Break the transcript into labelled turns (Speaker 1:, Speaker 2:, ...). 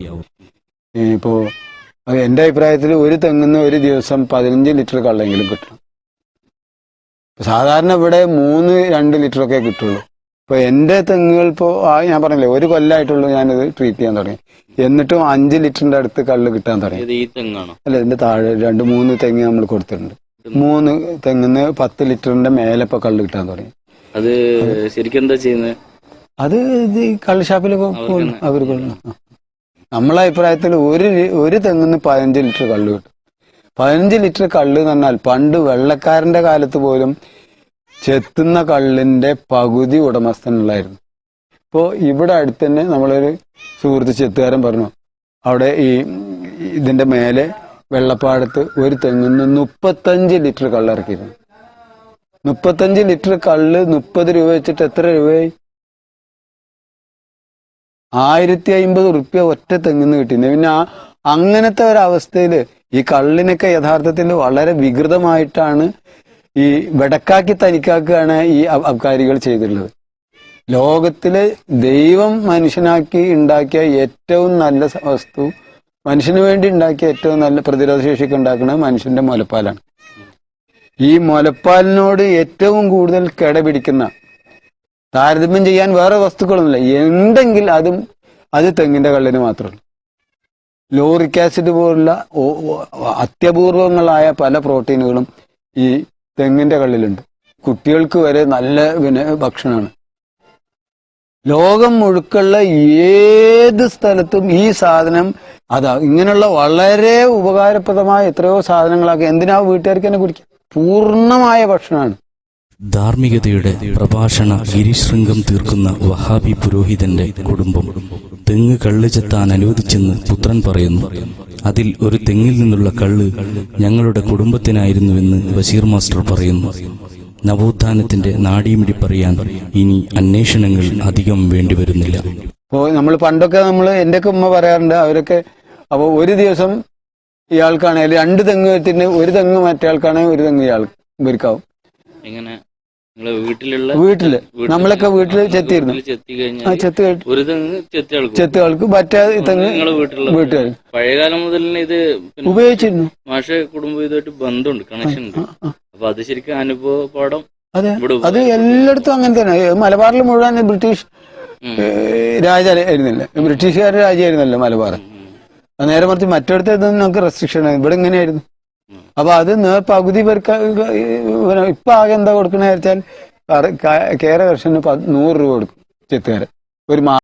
Speaker 1: ഇപ്പോ എന്റെ അഭിപ്രായത്തിൽ ഒരു തെങ്ങിന്ന് ഒരു ദിവസം 15 ലിറ്റർ കള്ളെങ്കിലും കിട്ടണം. സാധാരണ ഇവിടെ 2 ലിറ്ററൊക്കെ കിട്ടുള്ളൂ. ഇപ്പൊ എന്റെ തെങ്ങുകൾ ഇപ്പോ ഞാൻ പറഞ്ഞില്ലേ, ഒരു കൊല്ലമായിട്ടുള്ളൂ ഞാനിത് ട്രീറ്റ് ചെയ്യാൻ തുടങ്ങി. എന്നിട്ടും 5 ലിറ്ററിന്റെ അടുത്ത് കള്ള് കിട്ടാൻ തുടങ്ങി. അല്ല, ഇതിന്റെ താഴെ 2-3 തെങ്ങ് നമ്മൾ കൊടുത്തിട്ടുണ്ട്. 3 തെങ്ങിന്ന് 10 ലിറ്ററിന്റെ മേലെ ഇപ്പൊ കള്ള് കിട്ടാൻ തുടങ്ങി.
Speaker 2: അത് ശരിക്കും എന്താ ചെയ്യുന്നത്? അത്
Speaker 1: ഇത് കള്ള് ഷാപ്പിലൊക്കെ അവർ നമ്മളെ അഭിപ്രായത്തിൽ ഒരു തെങ്ങിന്ന് 15 ലിറ്റർ കള്ള് കിട്ടും. 15 ലിറ്റർ കള്ള് എന്ന് പറഞ്ഞാൽ പണ്ട് വെള്ളക്കാരന്റെ കാലത്ത് പോലും ചെത്തുന്ന കള്ളിന്റെ പകുതി ഉടമസ്ഥനുള്ളായിരുന്നു. ഇപ്പോ ഇവിടെ അടുത്ത് തന്നെ നമ്മളൊരു സുഹൃത്ത് ചെത്തുകാരൻ പറഞ്ഞു, അവിടെ ഇതിന്റെ മേലെ വെള്ളപ്പാടത്ത് ഒരു തെങ്ങിന്ന് 35 ലിറ്റർ കള്ള് ഇറക്കിയിരുന്നു. 35 ലിറ്റർ കള്ള് 30 രൂപ വെച്ചിട്ട് എത്ര രൂപയായി? 1050 റുപ്യ ഒറ്റ തെങ്ങിന്ന് കിട്ടിയിരുന്നു. പിന്നെ അങ്ങനത്തെ ഒരവസ്ഥയില് ഈ കള്ളിനൊക്കെ യഥാർത്ഥത്തിൽ വളരെ വികൃതമായിട്ടാണ് ഈ വെടക്കാക്കി തനിക്കാക്കുകയാണ് ഈ അബ്കാരികൾ ചെയ്തിട്ടുള്ളത്. ലോകത്തിലെ ദൈവം മനുഷ്യനാക്കി ഉണ്ടാക്കിയ ഏറ്റവും നല്ല വസ്തു, മനുഷ്യന് വേണ്ടി ഉണ്ടാക്കിയ ഏറ്റവും നല്ല പ്രതിരോധ ശേഷിക്ക് ഉണ്ടാക്കുന്നത് മനുഷ്യന്റെ മുലപ്പാലാണ്. ഈ മുലപ്പാലിനോട് ഏറ്റവും കൂടുതൽ കിടപിടിക്കുന്ന, താരതമ്യം ചെയ്യാൻ വേറെ വസ്തുക്കളൊന്നുമില്ല, ഉണ്ടെങ്കിൽ അത് തെങ്ങിന്റെ കള്ളിന് മാത്രമല്ല. ലോറിക് ആസിഡ് പോലുള്ള അത്യപൂർവങ്ങളായ പല പ്രോട്ടീനുകളും ഈ തെങ്ങിന്റെ കള്ളിലുണ്ട്. കുട്ടികൾക്ക് വരെ നല്ല ഭക്ഷണമാണ്. ലോകം മുഴുക്കുള്ള ഏത് സ്ഥലത്തും ഈ സാധനം ഇങ്ങനെയുള്ള വളരെ ഉപകാരപ്രദമായ എത്രയോ സാധനങ്ങളാക്കി എന്തിനാ വീട്ടുകാർക്ക് തന്നെ കുടിക്കാം. പൂർണ്ണമായ ഭക്ഷണമാണ്.
Speaker 3: ധാർമ്മികതയുടെ പ്രഭാഷണ ഗിരിശൃംഗം തീർക്കുന്ന വഹാബി പുരോഹിതന്റെ കുടുംബം തെങ്ങ് കള്ള് ചെത്താൻ അനുവദിച്ചെന്ന് പുത്രൻ പറയുന്നു. അതിൽ ഒരു തെങ്ങിൽ നിന്നുള്ള കള്ള് ഞങ്ങളുടെ കുടുംബത്തിനായിരുന്നുവെന്ന് ബഷീർ മാസ്റ്റർ പറയുന്നു. നവോത്ഥാനത്തിന്റെ നാഡീമിടിപ്പറിയാൻ ഇനി അന്വേഷണങ്ങൾ അധികം വേണ്ടിവരുന്നില്ല.
Speaker 1: നമ്മൾ പണ്ടൊക്കെ എന്റെയൊക്കെ ഉമ്മ പറയാറുണ്ട്, അവരൊക്കെ അപ്പൊ ഒരു ദിവസം ഇയാൾക്കാണെങ്കിൽ 2 തെങ്ങ് വെച്ചിട്ട് ഒരു തെങ്ങ് മറ്റേയാൾക്കാണെങ്കിൽ ഒരു തെങ്ങ് ഇവർക്കാവും. വീട്ടില് നമ്മളൊക്കെ വീട്ടില് ചെത്തിയിരുന്നു. ചെത്തുകൾക്ക് മറ്റേ തെങ്ങ് വീട്ടുകാർ
Speaker 2: പഴയകാലം മുതൽ ഇത്
Speaker 1: ഉപയോഗിച്ചിരുന്നു.
Speaker 2: മാഷെ കുടുംബം ഇതുമായിട്ട് ബന്ധമുണ്ട്, കണക്ഷൻ ഉണ്ട്. അപ്പൊ അത് ശരിക്കും അനുഭവപാഠം.
Speaker 1: അതെ, അത് എല്ലായിടത്തും അങ്ങനെ തന്നെ. മലബാറിൽ മുഴുവൻ ബ്രിട്ടീഷ് രാജായിരുന്നില്ല, ബ്രിട്ടീഷുകാരുടെ രാജ്യമായിരുന്നല്ലോ മലബാർ. നേരെ മറിച്ച് മറ്റിടത്ത് നമുക്ക് റെസ്ട്രിക്ഷൻ ആയിരുന്നു. ഇവിടെ എങ്ങനെയായിരുന്നു? അപ്പൊ അത് പകുതി പേർക്ക് ഇപ്പൊ ആകെ എന്താ കൊടുക്കണെന്ന് വെച്ചാൽ കേര കർഷകന് 100 രൂപ കൊടുക്കും ചെത്തുകാരൻ ഒരു